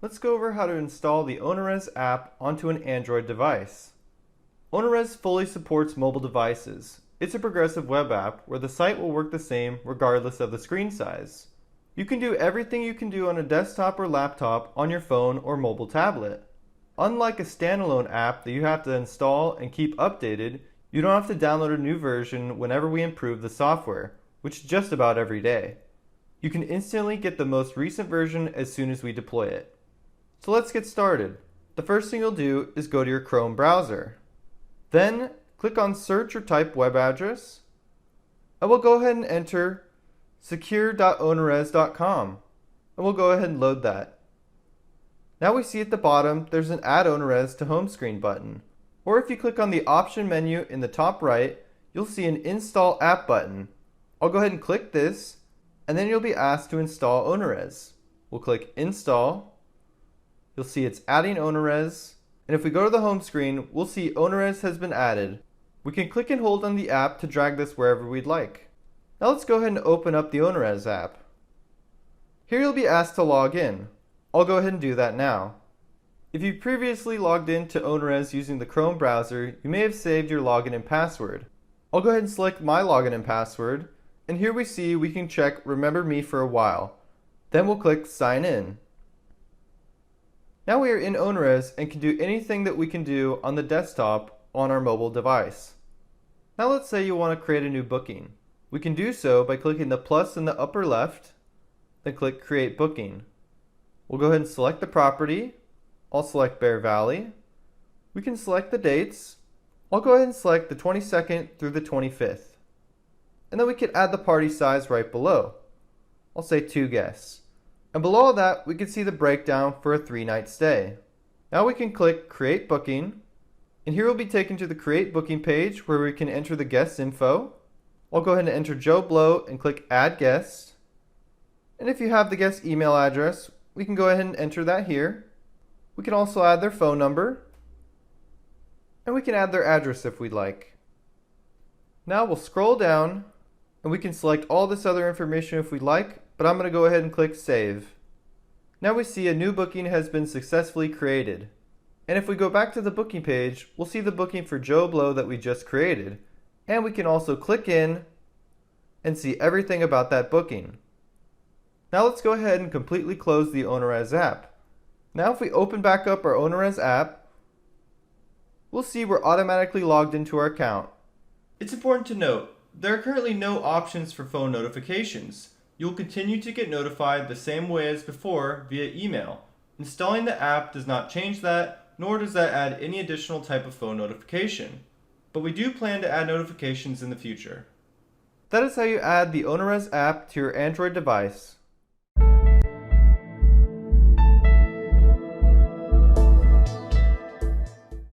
Let's go over how to install the OwnerRez app onto an Android device. OwnerRez fully supports mobile devices. It's a progressive web app where the site will work the same regardless of the screen size. You can do everything you can do on a desktop or laptop on your phone or mobile tablet. Unlike a standalone app that you have to install and keep updated, you don't have to download a new version whenever we improve the software, which is just about every day. You can instantly get the most recent version as soon as we deploy it. So let's get started. The first thing you'll do is go to your Chrome browser. Then click on search or type web address. And we'll go ahead and enter secure.ownerrez.com. And we'll go ahead and load that. Now we see at the bottom there's an Add OwnerRez to Home Screen button. Or if you click on the option menu in the top right, you'll see an Install App button. I'll go ahead and click this, and then you'll be asked to install OwnerRez. We'll click Install. You'll see it's adding OwnerRez, and if we go to the home screen, we'll see OwnerRez has been added. We can click and hold on the app to drag this wherever we'd like. Now let's go ahead and open up the OwnerRez app. Here you'll be asked to log in. I'll go ahead and do that now. If you previously logged in to OwnerRez using the Chrome browser, you may have saved your login and password. I'll go ahead and select my login and password, and here we see we can check Remember Me for a while. Then we'll click Sign In. Now we are in OwnerRez and can do anything that we can do on the desktop on our mobile device. Now let's say you want to create a new booking. We can do so by clicking the plus in the upper left, then click Create Booking. We'll go ahead and select the property. I'll select Bear Valley. We can select the dates. I'll go ahead and select the 22nd through the 25th. And then we can add the party size right below. I'll say 2 guests. And below that, we can see the breakdown for a 3-night stay. Now we can click Create Booking, and here we'll be taken to the Create Booking page where we can enter the guest info. I'll go ahead and enter Joe Blow and click Add Guest. And if you have the guest email address, we can go ahead and enter that here. We can also add their phone number, and we can add their address if we'd like. Now we'll scroll down, and we can select all this other information if we'd like, but I'm going to go ahead and click Save. Now we see a new booking has been successfully created. And if we go back to the booking page, we'll see the booking for Joe Blow that we just created. And we can also click in and see everything about that booking. Now let's go ahead and completely close the OwnerRez app. Now if we open back up our OwnerRez app, we'll see we're automatically logged into our account. It's important to note, there are currently no options for phone notifications. You'll continue to get notified the same way as before via email. Installing the app does not change that, nor does that add any additional type of phone notification. But we do plan to add notifications in the future. That is how you add the OwnerRez app to your Android device.